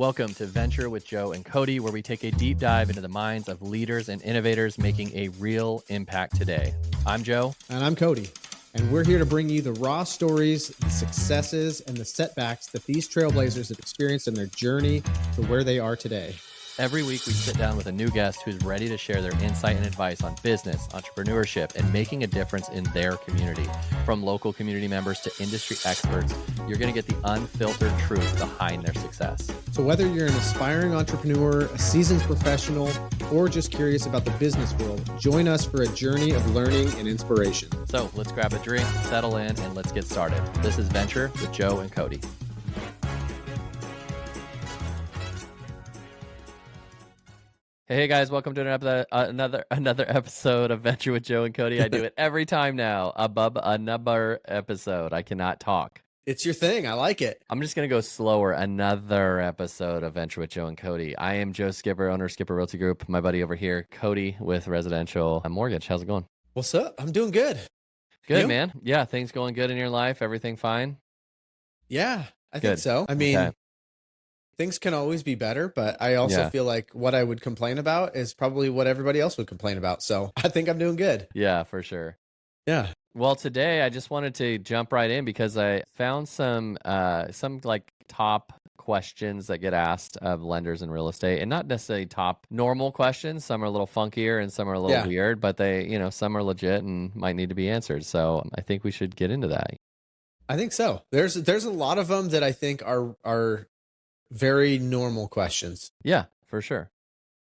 Welcome to Venture with Joe and Cody, where we take a deep dive into the minds of leaders and innovators making a real impact today. I'm Joe. And I'm Cody. And we're here to bring you the raw stories, the successes, and the setbacks that these trailblazers have experienced in their journey to where they are today. Every week, we sit down with a new guest who's ready to share their insight and advice on business, entrepreneurship, and making a difference in their community. From local community members to industry experts, you're going to get the unfiltered truth behind their success. So whether you're an aspiring entrepreneur, a seasoned professional, or just curious about the business world, join us for a journey of learning and inspiration. So let's grab a drink, settle in, and let's get started. This is Venture with Joe and Cody. Hey guys, welcome to another episode of Venture with Joe and Cody. I do it every time now. Another episode. I cannot talk. It's your thing. I like it. I'm just going to go slower. Another episode of Venture with Joe and Cody. I am Joe Skipper, owner of Skipper Realty Group. My buddy over here, Cody with Residential Mortgage. How's it going? What's up? I'm doing good. Good, you? Man. Yeah, things going good in your life? Everything fine? Yeah, I think so. I mean, things can always be better, but I also feel like what I would complain about is probably what everybody else would complain about. So I think I'm doing good. Yeah, for sure. Yeah. Well, today I just wanted to jump right in because I found some like top questions that get asked of lenders in real estate, and not necessarily top normal questions. Some are a little funkier and some are a little weird, but they, some are legit and might need to be answered. So I think we should get into that. I think so. There's a lot of them that I think are very normal questions. Yeah, for sure.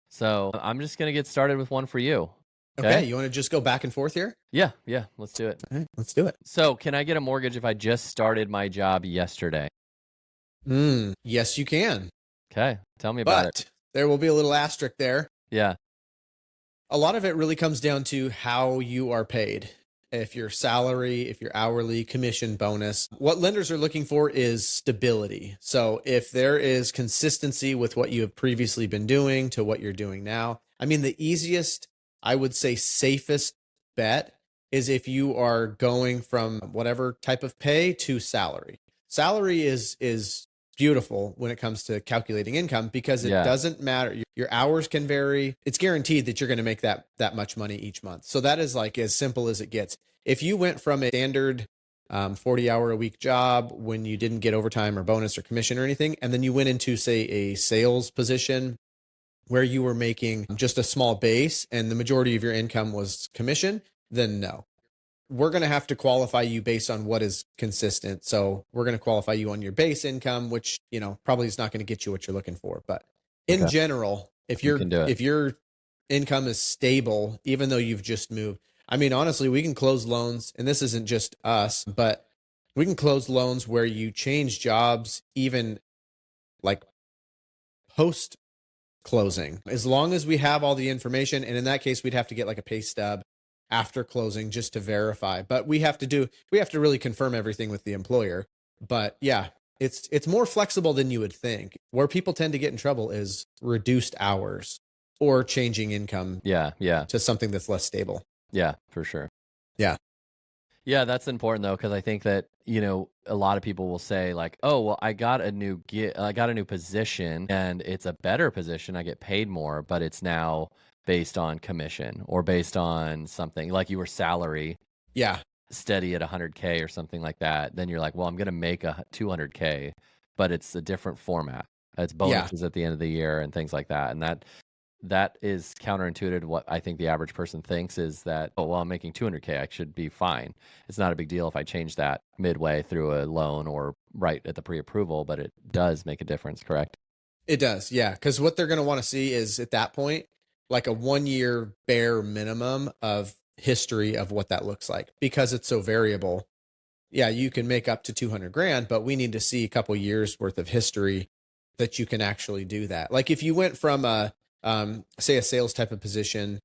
So I'm just going to get started with one for you. Okay. You want to just go back and forth here? Yeah. Let's do it. All right, let's do it. So can I get a mortgage if I just started my job yesterday? Yes, you can. Okay. Tell me about it. There will be a little asterisk there. Yeah. A lot of it really comes down to how you are paid. If you're salary, if you're hourly, commission, bonus. What lenders are looking for is stability. So if there is consistency with what you have previously been doing to what you're doing now, I mean, the easiest, I would say safest bet is if you are going from whatever type of pay to salary. Salary is beautiful when it comes to calculating income because it doesn't matter. Your hours can vary. It's guaranteed that you're going to make that much money each month. So that is like as simple as it gets. If you went from a standard 40-hour-a-week job when you didn't get overtime or bonus or commission or anything, and then you went into, say, a sales position where you were making just a small base and the majority of your income was commission, then no. We're going to have to qualify you based on what is consistent. So we're going to qualify you on your base income, which, probably is not going to get you what you're looking for. But in general, if your income is stable, even though you've just moved, I mean, honestly, we can close loans, and this isn't just us, but we can close loans where you change jobs, even like post closing, as long as we have all the information. And in that case, we'd have to get like a pay stub after closing just to verify, but we have to really confirm everything with the employer. But yeah, it's more flexible than you would think. Where people tend to get in trouble is reduced hours or changing income to something that's less stable. Yeah, for sure. Yeah, that's important though, because I think that a lot of people will say like, oh well, I got a new position and it's a better position, I get paid more, but it's now based on commission or based on something like you were salary steady at 100K or something like that. Then you're like, well, I'm going to make a 200K, but it's a different format. It's bonuses at the end of the year and things like that. And that is counterintuitive to what I think the average person thinks is that, oh, well, I'm making 200K, I should be fine. It's not a big deal if I change that midway through a loan or right at the pre-approval, but it does make a difference, correct? It does. Yeah. Because what they're going to want to see is at that point, like a 1-year bare minimum of history of what that looks like, because it's so variable. Yeah, you can make up to 200 grand, but we need to see a couple years worth of history that you can actually do that. Like if you went from say a sales type of position,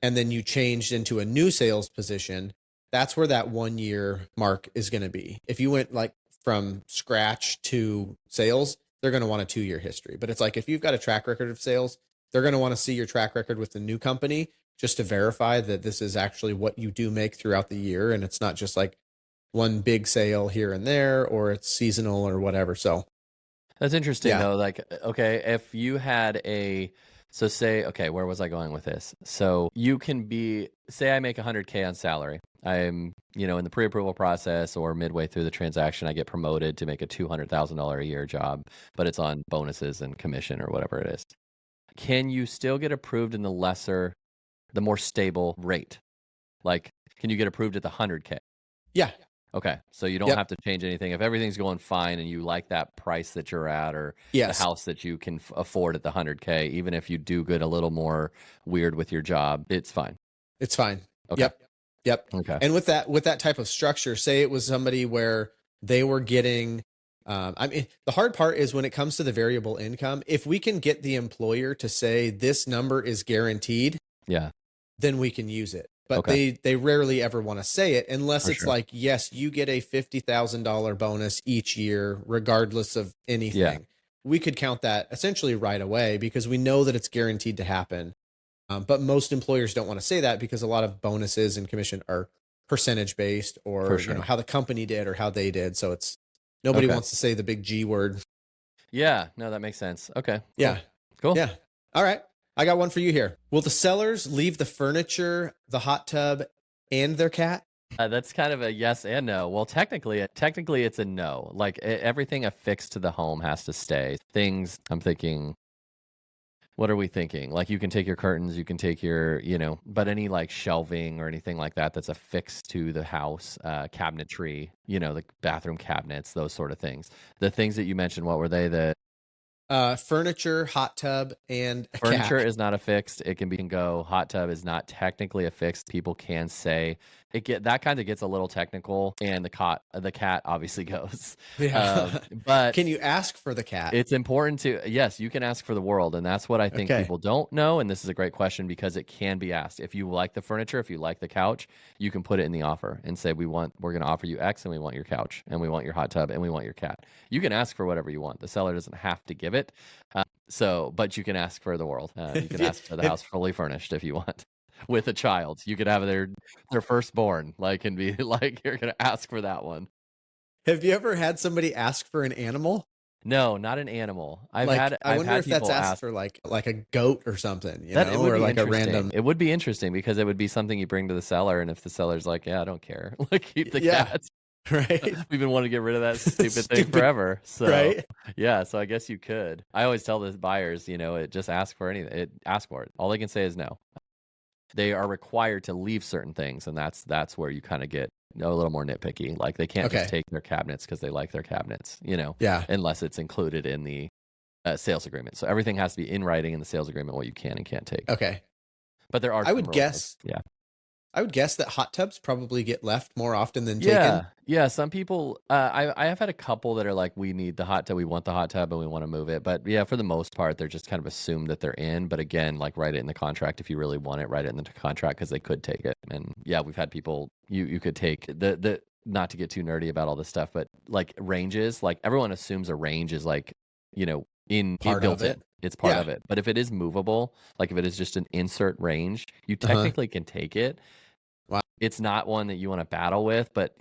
and then you changed into a new sales position, that's where that 1-year mark is going to be. If you went like from scratch to sales, they're going to want a 2-year history. But it's like, if you've got a track record of sales, they're going to want to see your track record with the new company just to verify that this is actually what you do make throughout the year. And it's not just like one big sale here and there, or it's seasonal or whatever. So That's interesting Yeah. though. Like, okay, if you had so say, okay, where was I going with this? So you can say I make 100K on salary. I'm, in the pre-approval process or midway through the transaction, I get promoted to make a $200,000 a year job, but it's on bonuses and commission or whatever it is. Can you still get approved in the more stable rate? Like, can you get approved at the 100K? Yeah. Okay, so you don't have to change anything. If everything's going fine and you like that price that you're at or the house that you can afford at the 100K, even if you do get a little more weird with your job, it's fine. It's fine. Okay. Yep. Okay. And with that type of structure, say it was somebody where they were getting, the hard part is when it comes to the variable income, if we can get the employer to say this number is guaranteed, then we can use it. But they rarely ever want to say it unless it's like, yes, you get a $50,000 bonus each year, regardless of anything. Yeah. We could count that essentially right away because we know that it's guaranteed to happen. But most employers don't want to say that because a lot of bonuses and commission are percentage based or how the company did or how they did. So nobody wants to say the big G word. Yeah, no, that makes sense. Okay. Cool. Yeah. Cool. Yeah. All right. I got one for you here. Will the sellers leave the furniture, the hot tub, and their cat? That's kind of a yes and no. Well, technically it's a no. Like everything affixed to the home has to stay. Things I'm thinking, what are we thinking? Like you can take your curtains, you can take your, but any like shelving or anything like that that's affixed to the house, cabinetry, the bathroom cabinets, those sort of things. The things that you mentioned, what were they? Furniture, hot tub, and a furniture cat. is not affixed. It can go. Hot tub is not technically affixed. People can say that kind of gets a little technical, and the cat obviously goes. Yeah. But can you ask for the cat? It's important yes, you can ask for the world, and that's what I think people don't know. And this is a great question because it can be asked. If you like the furniture, if you like the couch, you can put it in the offer and say we're going to offer you X, and we want your couch, and we want your hot tub, and we want your cat. You can ask for whatever you want. The seller doesn't have to give it. But you can ask for the world. You can ask for the house fully furnished if you want. With a child, you could have their firstborn, and be like, you're gonna ask for that one. Have you ever had somebody ask for an animal? No, not an animal. I wonder if that's asked for like a goat or something, or like a random. It would be interesting because it would be something you bring to the seller, and if the seller's like, yeah, I don't care, keep the cat. Right. We've been wanting to get rid of that stupid thing forever. So yeah, so I guess you could. I always tell the buyers, just ask for anything. Ask for it. All they can say is no. They are required to leave certain things, and that's where you kind of get a little more nitpicky. Like they can't just take their cabinets because they like their cabinets, unless it's included in the sales agreement. So everything has to be in writing in the sales agreement what you can and can't take. Okay. But there are. I would guess. Yeah. I would guess that hot tubs probably get left more often than taken. Yeah. Some people, I have had a couple that are like, we need the hot tub, we want the hot tub, and we want to move it. But yeah, for the most part, they're just kind of assumed that they're in. But again, write it in the contract if you really want it. Write it in the contract because they could take it. And yeah, we've had people you could take the not to get too nerdy about all this stuff, but ranges, everyone assumes a range is in part built of it. In. It's part of it. But if it is movable, if it is just an insert range, you technically can take it. Wow. It's not one that you want to battle with, but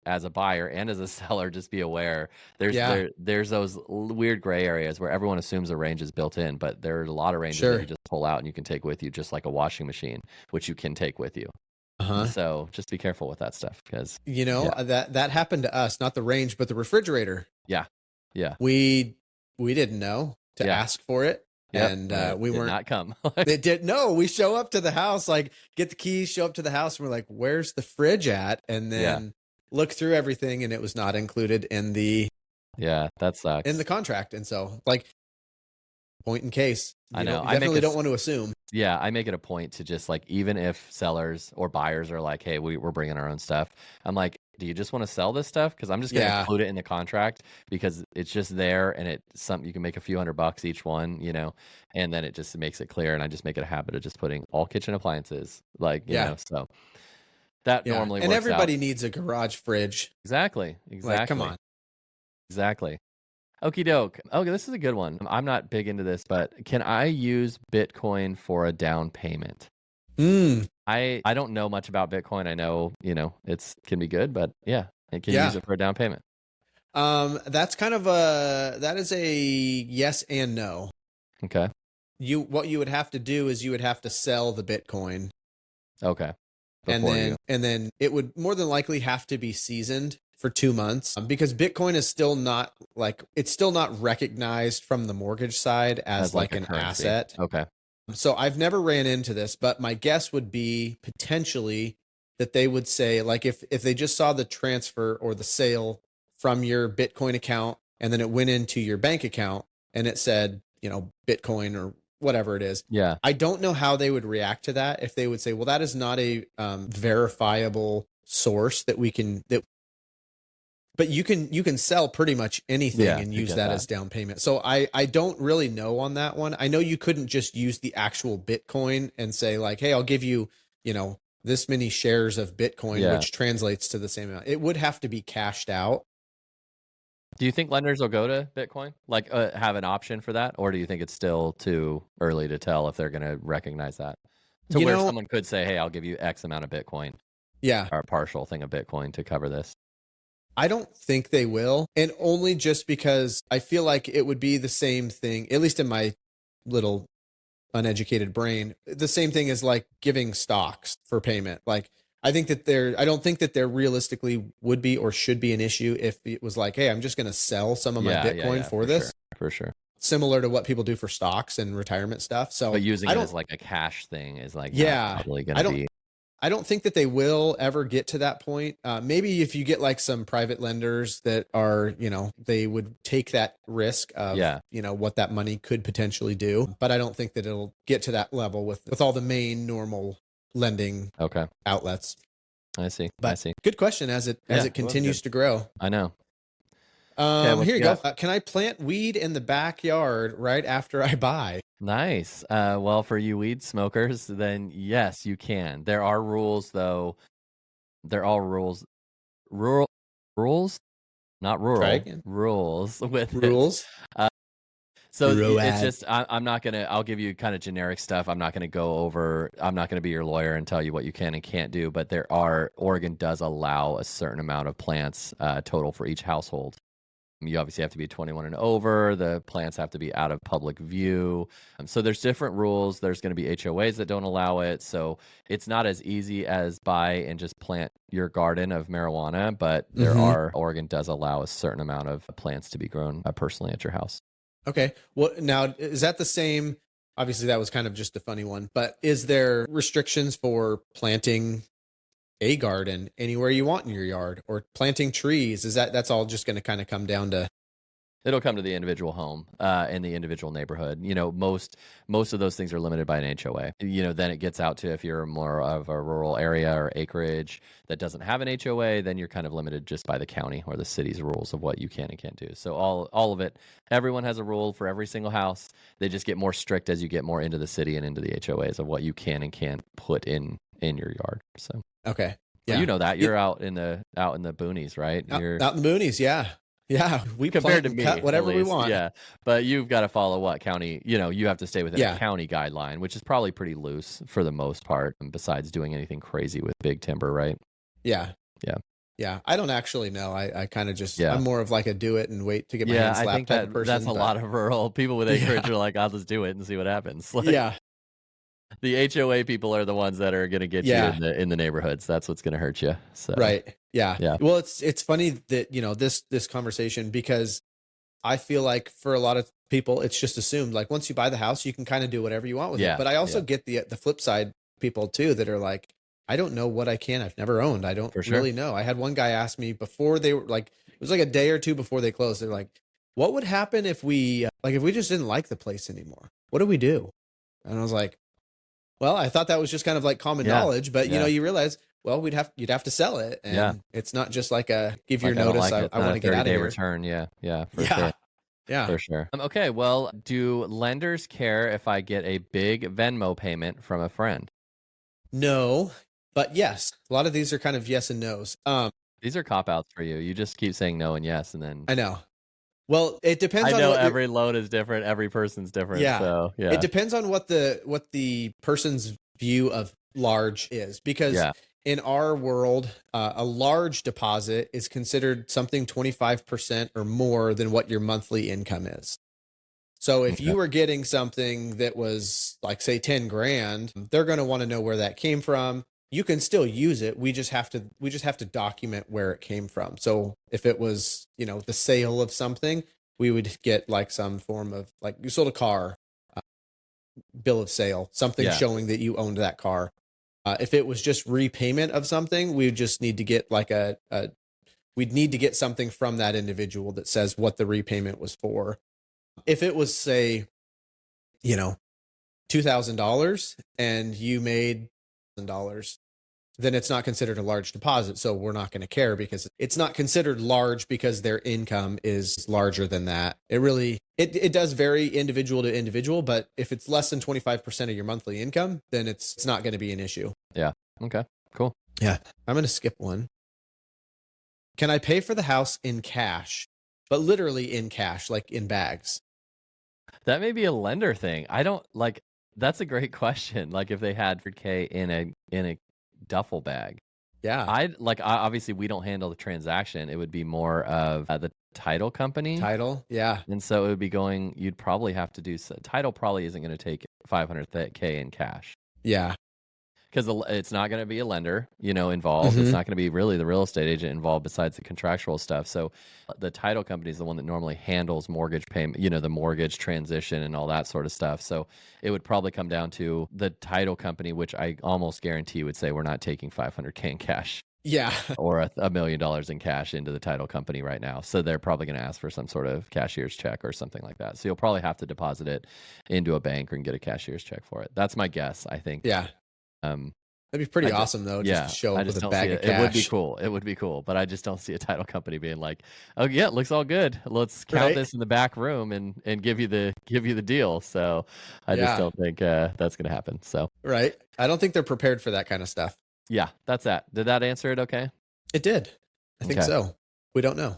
as a buyer and as a seller, just be aware there's those weird gray areas where everyone assumes a range is built in, but there are a lot of ranges that you just pull out and you can take with you, just like a washing machine, which you can take with you. So just be careful with that stuff because that happened to us, not the range, but the refrigerator. Yeah. We didn't know to ask for it. Yep. And we weren't not come. They did. No, we show up to the house, get the keys, show up to the house. And we're like, where's the fridge at? And then look through everything. And it was not included in that sucks. In the contract. And so point in case, I know. I definitely don't want to assume. Yeah. I make it a point to just even if sellers or buyers are like, hey, we're bringing our own stuff. I'm like, do you just want to sell this stuff? Because I'm just going to include it in the contract because it's just there and it's something you can make a few $100 each one, and then it just makes it clear. And I just make it a habit of just putting all kitchen appliances, so that normally works and everybody out. needs a garage fridge. Exactly. Come on. Exactly. Okie doke. Okay, this is a good one. I'm not big into this, but can I use Bitcoin for a down payment? I don't know much about Bitcoin. I know, it can be good, but yeah, I can use it for a down payment. That's that is a yes and no. Okay. What you would have to do is you would have to sell the Bitcoin. Okay. And then it would more than likely have to be seasoned for 2 months, because Bitcoin is still not it's still not recognized from the mortgage side as like an currency. asset. Okay. So I've never ran into this, but my guess would be potentially that they would say, like, if they just saw the transfer or the sale from your Bitcoin account and then it went into your bank account and it said, Bitcoin or whatever it is. Yeah. I don't know how they would react to that. If they would say, well, that is not a verifiable source that we can, but you can sell pretty much anything and use that as down payment. So I don't really know on that one. I know you couldn't just use the actual Bitcoin and say like, hey, I'll give you, this many shares of Bitcoin, which translates to the same amount. It would have to be cashed out. Do you think lenders will go to Bitcoin, like have an option for that? Or do you think it's still too early to tell if they're going to recognize that? To where someone could say, hey, I'll give you X amount of Bitcoin. Yeah. Or a partial thing of Bitcoin to cover this. I don't think they will. And only just because I feel like it would be the same thing, at least in my little uneducated brain, the same thing as like giving stocks for payment. Like, I don't think that there realistically would be or should be an issue if it was like, hey, I'm just going to sell some of my Bitcoin for this. Sure, for sure. Similar to what people do for stocks and retirement stuff. So, but using it as like a cash thing is like, probably going to be. I don't think that they will ever get to that point. Maybe if you get like some private lenders that are, they would take that risk of, what that money could potentially do. But I don't think that it'll get to that level with all the main normal lending outlets. I see. But I see. Good question as it continues to grow. I know. Here you go. Can I plant weed in the backyard right after I buy? Nice. Well, for you weed smokers, then yes, you can. There are rules, though. They're all rules. Rules? Not rural. Rules with rules. So it's just, I'm not going to, I'll give you kind of generic stuff. I'm not going to be your lawyer and tell you what you can and can't do, but Oregon does allow a certain amount of plants total for each household. You obviously have to be 21 and over. The plants have to be out of public view. So there's different rules. There's going to be HOAs that don't allow it. So it's not as easy as buy and just plant your garden of marijuana, but Oregon does allow a certain amount of plants to be grown personally at your house. Okay. Well, now, is that the same? Obviously, that was kind of just a funny one, but is there restrictions for planting a garden anywhere you want in your yard or planting trees? That's all just going to kind of come down to? It'll come to the individual home in the individual neighborhood. Most of those things are limited by an HOA. Then it gets out to if you're more of a rural area or acreage that doesn't have an HOA, then you're kind of limited just by the county or the city's rules of what you can and can't do. So all of it, everyone has a rule for every single house. They just get more strict as you get more into the city and into the HOAs of what you can and can't put in your yard. So okay, yeah, you know that you're out in the boonies, right? You're out in the boonies, yeah. Yeah, we compared to me, cut whatever we want. Yeah, but you've got to follow what county? You have to stay within a county guideline, which is probably pretty loose for the most part. Besides doing anything crazy with big timber, right? Yeah. I don't actually know. I kind of just I'm more of like a do it and wait to get my hands slapped type of person. That's a lot of rural people with acreage are like, I'll just do it and see what happens. Like, the HOA people are the ones that are going to get you in the neighborhoods. That's what's going to hurt you. So. Right. Yeah. Well, it's funny that, this conversation, because I feel like for a lot of people, it's just assumed like once you buy the house, you can kind of do whatever you want with it. But I also get the flip side people too, that are like, I don't know what I can. I've never owned. I don't really know. I had one guy ask me before they were like, it was like a day or two before they closed. They're like, what would happen if we just didn't like the place anymore? What do we do? And I was like, well, I thought that was just kind of like common knowledge, but you realize, well, you'd have to sell it, and it's not just like a give your notice. I want to get out of here. Return, for sure. Yeah, for sure. Okay, well, do lenders care if I get a big Venmo payment from a friend? No, but yes, a lot of these are kind of yes and no's. These are cop outs for you. You just keep saying no and yes, and then I know. Well, it depends. I know every loan is different. Every person's different. Yeah. So, it depends on what the person's view of large is, because in our world, a large deposit is considered something 25% or more than what your monthly income is. So if Okay. you were getting something that was like, say, 10 grand, they're going to want to know where that came from. You can still use it. We just have to document where it came from. So if it was, the sale of something, we would get like some form of, like, you sold a car, bill of sale, something Yeah. showing that you owned that car. If it was just repayment of something, we would just need to get like we'd need to get something from that individual that says what the repayment was for. If it was, say, $2,000 and you made $1,000, then it's not considered a large deposit. So we're not going to care because it's not considered large because their income is larger than that. It does vary individual to individual, but if it's less than 25% of your monthly income, then it's not going to be an issue. Yeah. Okay. Cool. Yeah. I'm going to skip one. Can I pay for the house in cash, but literally in cash, like in bags? That may be a lender thing. I don't like. That's a great question. Like if they had 100K in a duffel bag. Yeah. Obviously we don't handle the transaction. It would be more of the title company. Title. Yeah. And so it would be you'd probably have to do title probably isn't going to take 500K in cash. Yeah. Because it's not going to be a lender, involved. It's not going to be really the real estate agent involved besides the contractual stuff. So the title company is the one that normally handles mortgage payment, the mortgage transition and all that sort of stuff. So it would probably come down to the title company, which I almost guarantee would say we're not taking 500K in cash. Yeah. Or $1 million in cash into the title company right now. So they're probably going to ask for some sort of cashier's check or something like that. So you'll probably have to deposit it into a bank and get a cashier's check for it. That's my guess, I think. Yeah. That'd be pretty awesome though. Just to show up with a bag of cash. It would be cool. It would be cool. But I just don't see a title company being like, "Oh yeah, it looks all good. Let's count this in the back room and give you the deal." So I just don't think that's gonna happen. So right. I don't think they're prepared for that kind of stuff. Yeah, that's that. Did that answer it okay? It did. I think so. We don't know.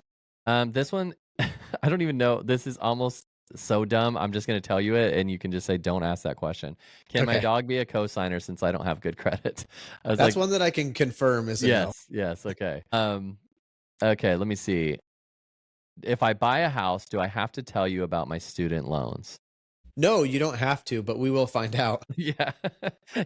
This one, I don't even know. This is almost so dumb. I'm just going to tell you it, and you can just say, "Don't ask that question." Can my dog be a cosigner since I don't have good credit? That's one that I can confirm is a no. Yes. Okay. Okay. Let me see. If I buy a house, do I have to tell you about my student loans? No, you don't have to, but we will find out. Yeah.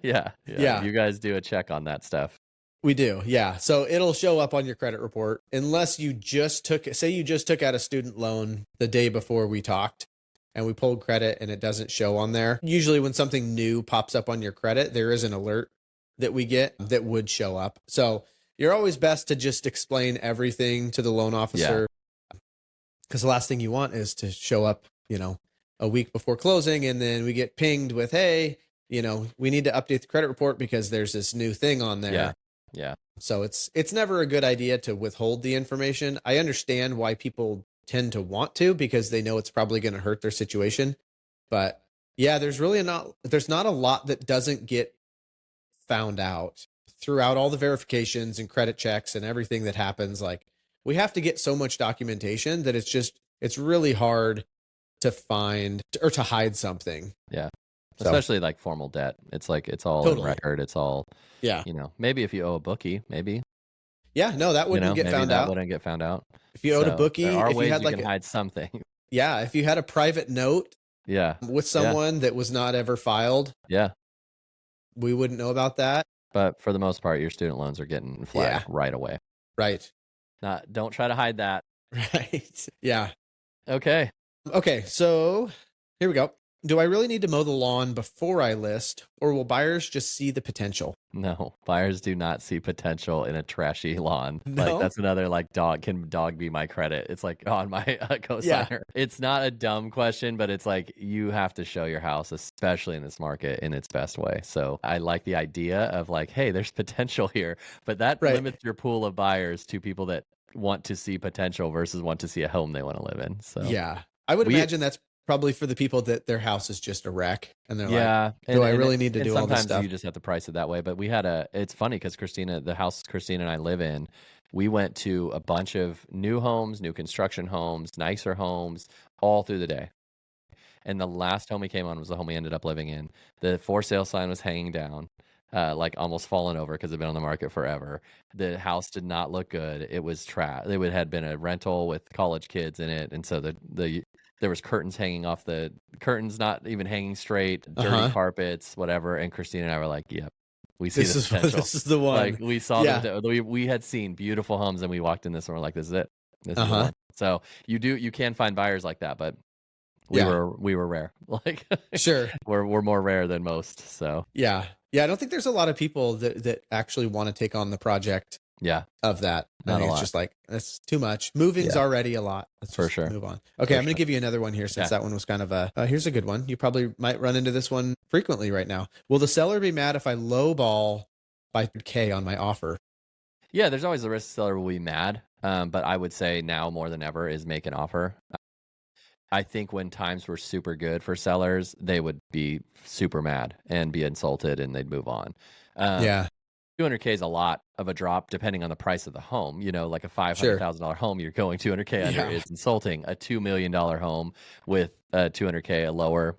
You guys do a check on that stuff. We do. Yeah. So it'll show up on your credit report unless you just took out a student loan the day before we talked and we pulled credit and it doesn't show on there. Usually when something new pops up on your credit, there is an alert that we get that would show up. So you're always best to just explain everything to the loan officer because the last thing you want is to show up, a week before closing and then we get pinged with, "Hey, we need to update the credit report because there's this new thing on there." Yeah. So it's never a good idea to withhold the information. I understand why people tend to want to because they know it's probably going to hurt their situation. But yeah, there's not a lot that doesn't get found out throughout all the verifications and credit checks and everything that happens. Like we have to get so much documentation that it's really hard to find or to hide something. Yeah. Especially like formal debt. It's like, it's all on record. It's all, maybe if you owe a bookie, maybe. Yeah, no, that wouldn't get found out. Wouldn't get found out. If you owed a bookie, there are if ways you had you can hide something. Yeah, if you had a private note with someone that was not ever filed. Yeah. We wouldn't know about that. But for the most part, your student loans are getting flagged right away. Right. Don't try to hide that. Right. Yeah. Okay. So here we go. Do I really need to mow the lawn before I list, or will buyers just see the potential? No, buyers do not see potential in a trashy lawn. No? Like that's another can dog be my credit? It's like on my cosigner. Yeah. It's not a dumb question, but it's like you have to show your house, especially in this market, in its best way. So I like the idea of like, hey, there's potential here, but that limits your pool of buyers to people that want to see potential versus want to see a home they want to live in. So yeah, I would imagine that's probably for the people that their house is just a wreck and they're like, do I really need to do all this stuff? Sometimes you just have to price it that way. But it's funny because the house Christina and I live in, we went to a bunch of new homes, new construction homes, nicer homes all through the day. And the last home we came on was the home we ended up living in. The for sale sign was hanging down. like almost fallen over because it'd been on the market forever. The house did not look good. It was trash. It had been a rental with college kids in it, and so there was curtains hanging off, the curtains not even hanging straight, dirty carpets, whatever. And Christine and I were like, "Yep, we see the potential. This is the one." Like we saw we had seen beautiful homes, and we walked in this one. We're like, "This is it. This is the one." So you can find buyers like that, but we were rare. Like sure, we're more rare than most. So yeah. I don't think there's a lot of people that actually want to take on the project. Of that. I think it's just like, that's too much. Moving's already a lot. Let's for sure move on. Okay, I'm going to give you another one here since that one was kind of here's a good one. You probably might run into this one frequently right now. Will the seller be mad if I lowball by K on my offer? Yeah, there's always the risk the seller will be mad. But I would say now more than ever is make an offer. I think when times were super good for sellers, they would be super mad and be insulted and they'd move on. 200K is a lot of a drop depending on the price of the home. You know, like a $500,000 home, you're going 200K under is insulting. A $2 million home with 200K, a lower,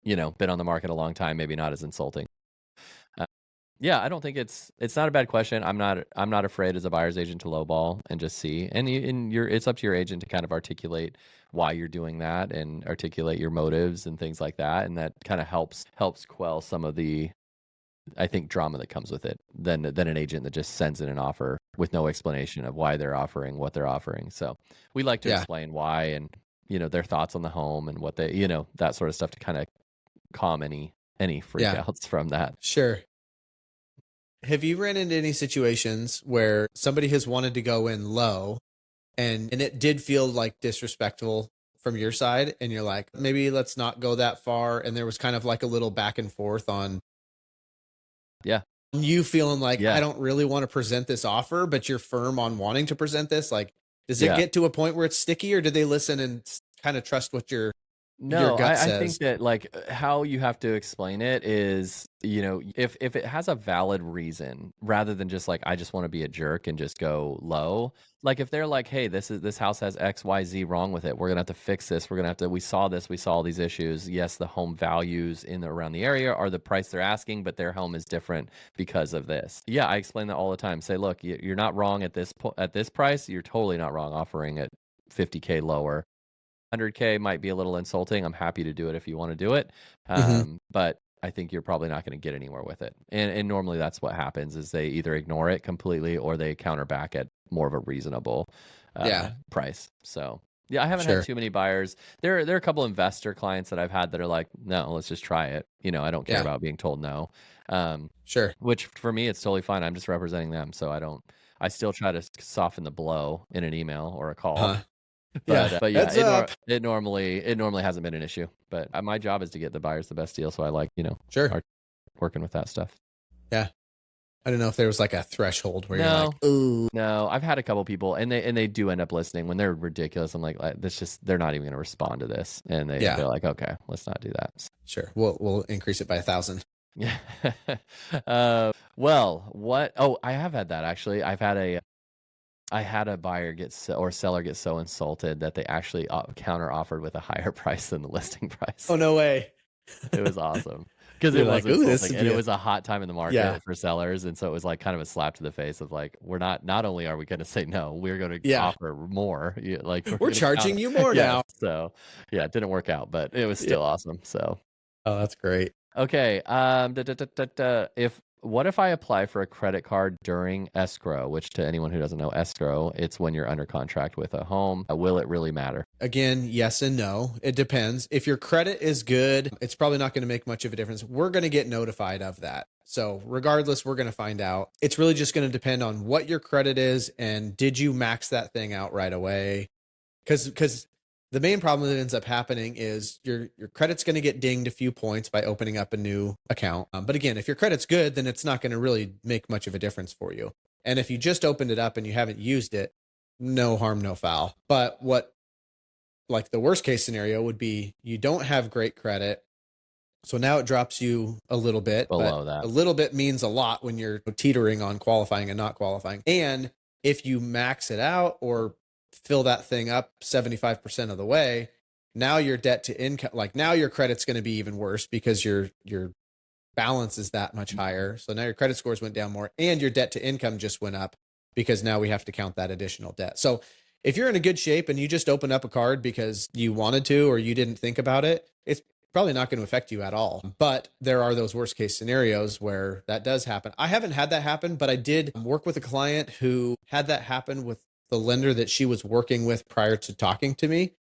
been on the market a long time, maybe not as insulting. I don't think it's not a bad question. I'm not afraid as a buyer's agent to lowball and just see. And it's up to your agent to kind of articulate why you're doing that and articulate your motives and things like that. And that kind of helps quell some of the, I think, drama that comes with it than an agent that just sends in an offer with no explanation of why they're offering what they're offering. So we like to explain why and, their thoughts on the home and what they, that sort of stuff to kind of calm any freakouts from that. Sure. Have you ran into any situations where somebody has wanted to go in low and it did feel like disrespectful from your side and you're like, maybe let's not go that far, and there was kind of like a little back and forth on you feeling like, I don't really want to present this offer, but you're firm on wanting to present this? Like, does it get to a point where it's sticky, or do they listen and kind of trust what your gut says? I think that like how you have to explain it is, if it has a valid reason rather than just like, I just want to be a jerk and just go low. Like if they're like, hey, this house has XYZ wrong with it, we're gonna have to fix this. We saw all these issues. Yes, the home values around the area are the price they're asking, but their home is different because of this. Yeah, I explain that all the time. Say, look, you're not wrong at this price. You're totally not wrong offering at 50K lower. 100K might be a little insulting. I'm happy to do it if you want to do it. But I think you're probably not going to get anywhere with it. And normally that's what happens is they either ignore it completely or they counter back at more of a reasonable price. So I haven't had too many buyers. There are a couple investor clients that I've had that are like, no, let's just try it. I don't care about being told no. Which for me, it's totally fine. I'm just representing them. So I still try to soften the blow in an email or a call. But it normally hasn't been an issue. But my job is to get the buyers the best deal. So I like, working with that stuff. Yeah. I don't know if there was like a threshold where you're like, ooh. No, I've had a couple people and they do end up listening when they're ridiculous. I'm like, they're not even going to respond to this. And they're like, okay, let's not do that. Sure. We'll increase it by 1,000. Yeah. I have had that actually. I had a buyer seller get so insulted that they actually counter offered with a higher price than the listing price. Oh, no way. It was awesome. Because it was insulting, and it was a hot time in the market for sellers. And so it was like kind of a slap to the face of like, not only are we going to say no, we're going to offer more. Like we're charging you more now. So it didn't work out, but it was still awesome. So. Oh, that's great. Okay. What if I apply for a credit card during escrow, which to anyone who doesn't know escrow, it's when you're under contract with a home. Will it really matter? Again, yes and no. It depends. If your credit is good, it's probably not going to make much of a difference. We're going to get notified of that. So regardless, we're going to find out. It's really just going to depend on what your credit is and did you max that thing out right away? Because the main problem that ends up happening is your credit's going to get dinged a few points by opening up a new account. But again, if your credit's good, then it's not going to really make much of a difference for you. And if you just opened it up and you haven't used it, no harm, no foul. But the worst case scenario would be you don't have great credit. So now it drops you a little bit. Below that. A little bit means a lot when you're teetering on qualifying and not qualifying. And if you max it out or fill that thing up 75% of the way, now your debt to income, like now your credit's going to be even worse because your balance is that much higher. So now your credit scores went down more and your debt to income just went up because now we have to count that additional debt. So if you're in a good shape and you just open up a card because you wanted to or you didn't think about it, it's probably not going to affect you at all. But there are those worst case scenarios where that does happen. I haven't had that happen, but I did work with a client who had that happen with the lender that she was working with prior to talking to me,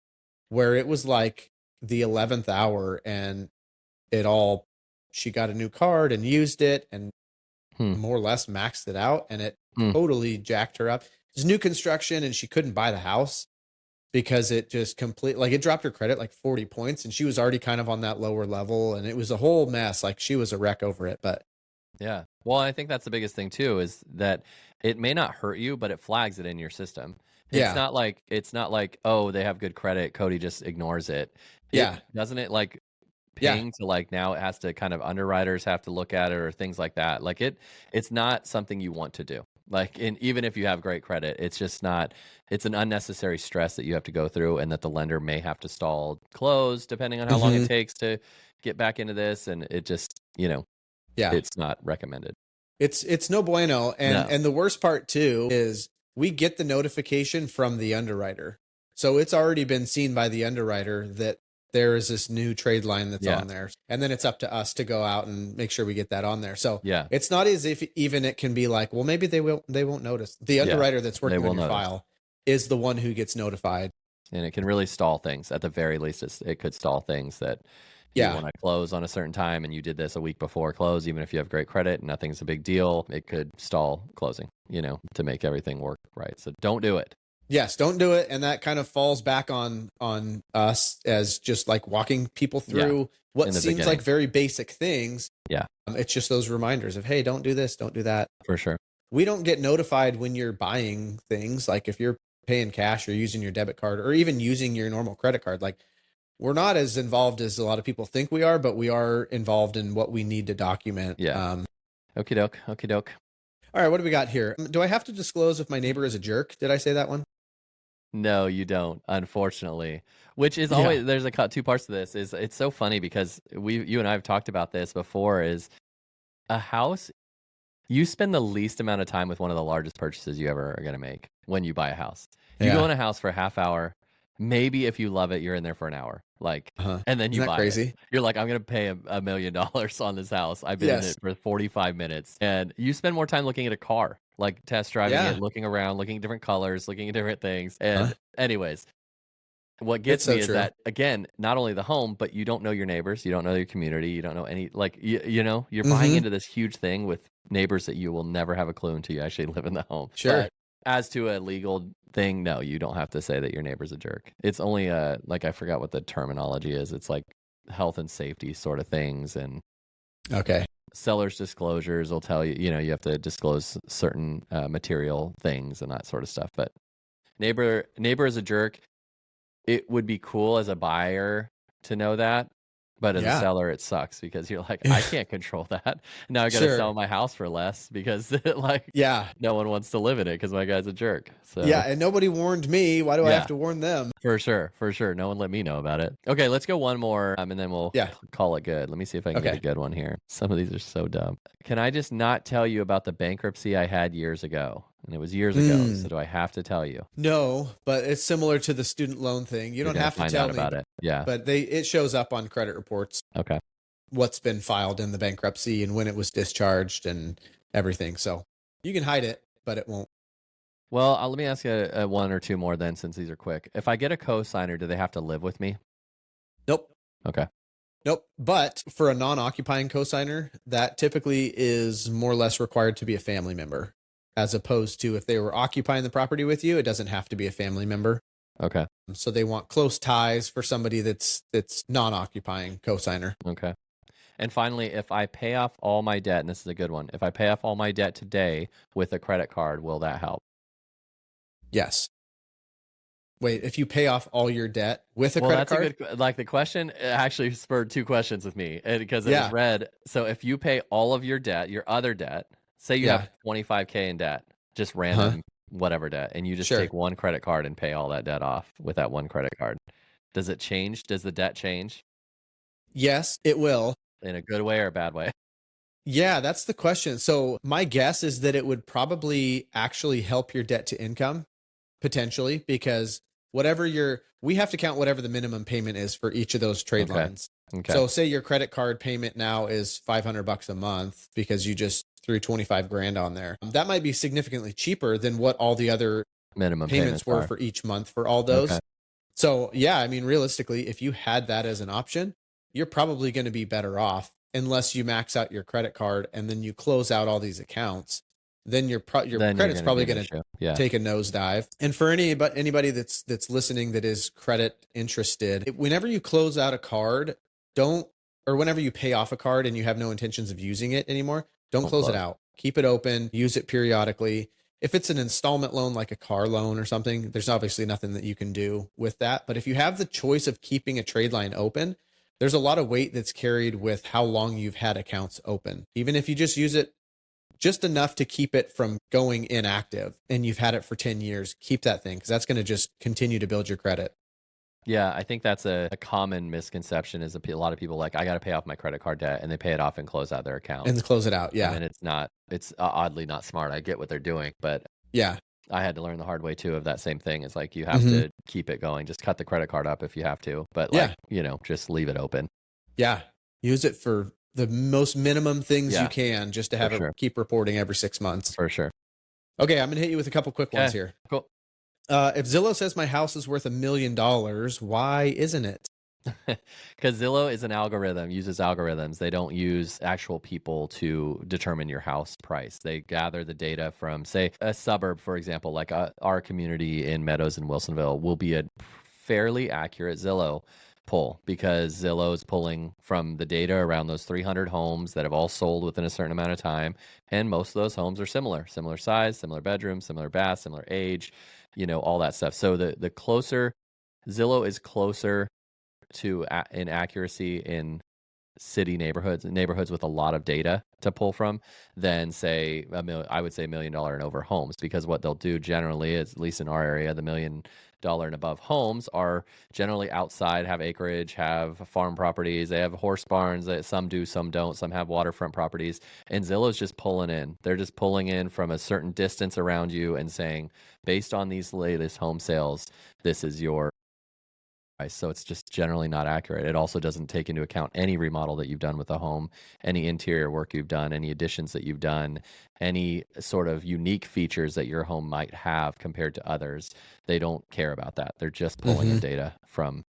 where it was like the 11th hour and she got a new card and used it and more or less maxed it out, and it totally jacked her up. It's new construction and she couldn't buy the house because it just it dropped her credit like 40 points, and she was already kind of on that lower level, and it was a whole mess. Like, she was a wreck over it. But yeah, well, I think that's the biggest thing too, is that it may not hurt you, but it flags it in your system. It's not like, oh, they have good credit, Cody just ignores it. Doesn't it like ping to like, now it has to kind of, underwriters have to look at it or things like that. Like it's not something you want to do. Like, even if you have great credit, it's just not, it's an unnecessary stress that you have to go through, and that the lender may have to stall close depending on how long it takes to get back into this. And it just, it's not recommended. It's no bueno. And the worst part too is we get the notification from the underwriter. So it's already been seen by the underwriter that there is this new trade line that's on there. And then it's up to us to go out and make sure we get that on there. So it's not as if even it can be like, well, maybe they won't notice. The underwriter that's working on your file is the one who gets notified. And it can really stall things. At the very least, it could stall things that you want to close on a certain time, and you did this a week before close. Even if you have great credit and nothing's a big deal, it could stall closing, to make everything work right. So don't do it. Yes, don't do it. And that kind of falls back on us as just like walking people through what seems like very basic things. Yeah. It's just those reminders of, hey, don't do this, don't do that. For sure. We don't get notified when you're buying things. Like if you're paying cash or using your debit card or even using your normal credit card, like, we're not as involved as a lot of people think we are, but we are involved in what we need to document. Yeah. Okie doke. All right, what do we got here? Do I have to disclose if my neighbor is a jerk? Did I say that one? No, you don't, unfortunately. Which is always, there's two parts to this. It's so funny because you and I have talked about this before, is a house, you spend the least amount of time with one of the largest purchases you ever are going to make when you buy a house. You go in a house for a half hour. Maybe if you love it, you're in there for an hour. Like, and then you buy it. You're like, I'm going to pay $1 million on this house. I've been in it for 45 minutes. And you spend more time looking at a car, like test driving it, looking around, looking at different colors, looking at different things. And anyways, what gets me is that, again, not only the home, but you don't know your neighbors. You don't know your community. You don't know any, like, you're buying into this huge thing with neighbors that you will never have a clue until you actually live in the home. Sure. But as to a legal thing, no, you don't have to say that your neighbor's a jerk. It's only I forgot what the terminology is. It's like health and safety sort of things, and seller's disclosures will tell you, you have to disclose certain material things and that sort of stuff. But neighbor is a jerk. It would be cool as a buyer to know that, but as a seller, it sucks because you're like, I can't control that. Now I got to sell my house for less because no one wants to live in it because my guy's a jerk. So and nobody warned me. Why do I have to warn them? For sure. No one let me know about it. Okay, let's go one more and then we'll call it good. Let me see if I can get a good one here. Some of these are so dumb. Can I just not tell you about the bankruptcy I had years ago? And it was years ago. So do I have to tell you? No, but it's similar to the student loan thing. You don't have to tell me about it. Yeah. But it shows up on credit reports. Okay. What's been filed in the bankruptcy and when it was discharged and everything. So you can hide it, but it won't. Well, let me ask you one or two more then, since these are quick. If I get a co-signer, do they have to live with me? Nope. Okay. Nope. But for a non-occupying co-signer, that typically is more or less required to be a family member. As opposed to if they were occupying the property with you, it doesn't have to be a family member. Okay. So they want close ties for somebody that's non-occupying co-signer. Okay. And finally, if I pay off all my debt, and this is a good one, if I pay off all my debt today with a credit card, will that help? Yes. Wait, if you pay off all your debt with a credit card? A good, the question actually spurred two questions with me because it was read. So if you pay all of your debt, your other debt, say you have $25K in debt, just random whatever debt, and you just take one credit card and pay all that debt off with that one credit card. Does it change? Does the debt change? Yes, it will. In a good way or a bad way? Yeah, that's the question. So my guess is that it would probably actually help your debt to income potentially, because we have to count whatever the minimum payment is for each of those trade Okay. lines. Okay. So say your credit card payment now is $500 a month because you just threw 25 grand on there. That might be significantly cheaper than what all the other Minimum payments payments were are. for each month for all Okay. those. So yeah, I mean, realistically, if you had that as an option, you're probably going to be better off unless you max out your credit card and then you close out all these accounts. Then your Then you're credit's going to be probably an going to issue. Yeah. take a nosedive. And for anybody that's listening that is credit interested, whenever you close out a card, don't or whenever you pay off a card and you have no intentions of using it anymore, don't close it out. Keep it open, use it periodically. If it's an installment loan like a car loan or something, there's obviously nothing that you can do with that. But if you have the choice of keeping a trade line open, there's a lot of weight that's carried with how long you've had accounts open. Even if you just use it just enough to keep it from going inactive and you've had it for 10 years, keep that thing because that's going to just continue to build your credit. Yeah, I think that's a common misconception is a lot of people like, I got to pay off my credit card debt, and they pay it off and close out their account. And close it out. Yeah. And it's oddly not smart. I get what they're doing, but yeah, I had to learn the hard way too of that same thing. It's like, you have to keep it going. Just cut the credit card up if you have to, but just leave it open. Yeah. Use it for the most minimum things you can just to have it keep reporting every 6 months. For sure. Okay. I'm going to hit you with a couple quick ones here. Cool. If Zillow says my house is worth $1 million, why isn't it? Because Zillow is an algorithm, uses algorithms. They don't use actual people to determine your house price. They gather the data from, say, a suburb, for example, like our community in Meadows and Wilsonville will be a fairly accurate Zillow pull because Zillow is pulling from the data around those 300 homes that have all sold within a certain amount of time. And most of those homes are similar size, similar bedrooms, similar baths, similar age, all that stuff. So the closer Zillow is closer to in accuracy in city neighborhoods with a lot of data to pull from than say I would say $1 million and over homes, because what they'll do generally is, at least in our area, the $1 million and above homes are generally outside, have acreage, have farm properties, they have horse barns, that some do, some don't, some have waterfront properties, and Zillow's just pulling in. They're just pulling in from a certain distance around you and saying, based on these latest home sales, this is your price. So it's just generally not accurate. It also doesn't take into account any remodel that you've done with the home, any interior work you've done, any additions that you've done, any sort of unique features that your home might have compared to others. They don't care about that. They're just pulling in data from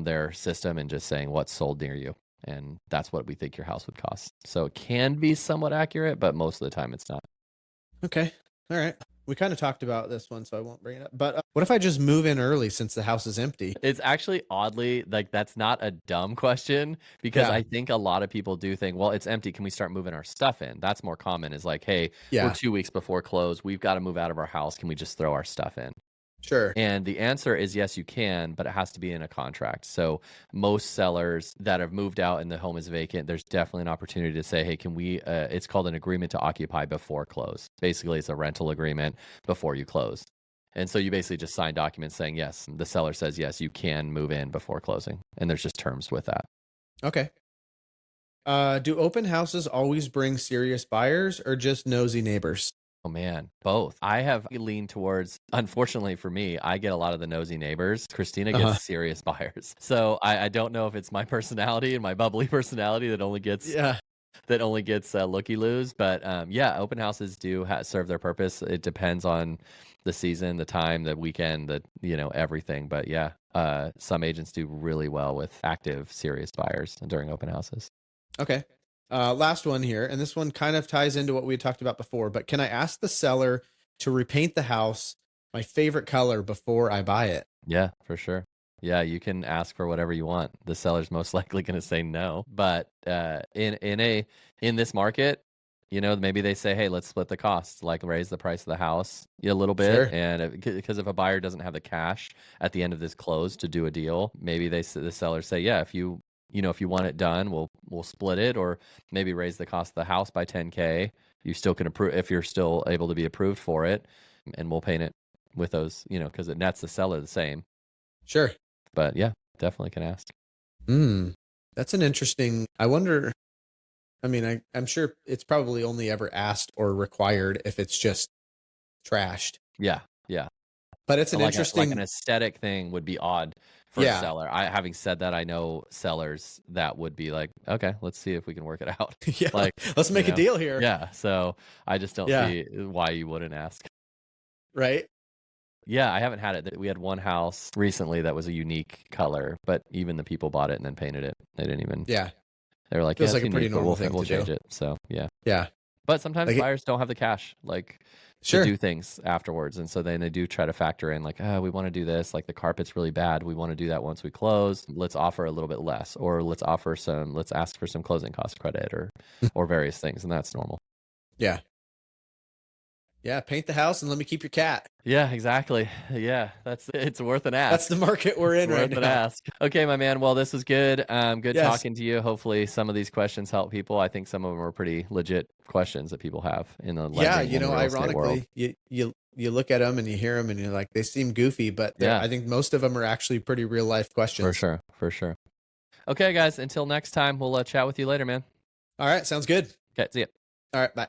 their system and just saying what's sold near you. And that's what we think your house would cost. So it can be somewhat accurate, but most of the time it's not. Okay. All right. We kind of talked about this one, so I won't bring it up. But what if I just move in early since the house is empty? It's actually oddly, like, that's not a dumb question, because I think a lot of people do think, well, it's empty, can we start moving our stuff in? That's more common, is like, hey, we're 2 weeks before close, we've got to move out of our house, can we just throw our stuff in? Sure. And the answer is yes, you can, but it has to be in a contract. So most sellers that have moved out and the home is vacant, there's definitely an opportunity to say, hey, can we, it's called an agreement to occupy before close. Basically, it's a rental agreement before you close. And so you basically just sign documents saying, yes, the seller says, yes, you can move in before closing. And there's just terms with that. Okay. Do open houses always bring serious buyers or just nosy neighbors? Oh man, both. I have leaned towards, unfortunately for me, I get a lot of the nosy neighbors. Christina gets serious buyers. So I don't know if it's my personality and my bubbly personality that only gets looky-loos. But open houses do serve their purpose. It depends on the season, the time, the weekend, everything. But some agents do really well with active, serious buyers during open houses. Okay. Last one here, and this one kind of ties into what we had talked about before, but can I ask the seller to repaint the house my favorite color before I buy it? Yeah, for sure. Yeah, you can ask for whatever you want. The seller's most likely going to say no. But in this market, maybe they say, hey, let's split the costs, like raise the price of the house a little bit. Sure. And because if a buyer doesn't have the cash at the end of this close to do a deal, maybe the sellers say, yeah, if you want it done, we'll split it, or maybe raise the cost of the house by $10K. You still can approve if you're still able to be approved for it, and we'll paint it with those, because it nets the seller the same. Sure. But yeah, definitely can ask. That's an interesting. I wonder. I mean, I'm sure it's probably only ever asked or required if it's just trashed. Yeah. Yeah. But it's an Like an interesting, aesthetic thing would be odd for a yeah, seller. Having said that, I know sellers that would be like, okay, let's see if we can work it out. yeah. Like, Let's you make a know, deal here. yeah. So I just don't Yeah, see why you wouldn't ask. right. Yeah, I haven't had it. We had one house recently that was a unique color, but even the people bought it and then painted it. They didn't even. Yeah, They were like, yeah, feels it's like a pretty unique, but normal thing we'll to do. change it. So yeah. Yeah, But sometimes like buyers don't have the cash, like to sure. do things afterwards, and so then they do try to factor in, like, we want to do this, like the carpet's really bad, we want to do that once we close. Let's offer a little bit less, or let's ask for some closing cost credit, or various things, and that's normal. Yeah. Yeah, paint the house and let me keep your cat. Yeah, exactly. Yeah, it's worth an ask. That's the market we're in right Worth an now. ask. Okay, my man. Well, this was good. Good Yes. talking to you. Hopefully, some of these questions help people. I think some of them are pretty legit questions that people have in the Yeah, lending and real estate world. ironically, you look at them and you hear them and you're like, they seem goofy, but Yeah. I think most of them are actually pretty real life questions. For sure. Okay, guys. Until next time, we'll chat with you later, man. All right, sounds good. Okay, see ya. All right, bye.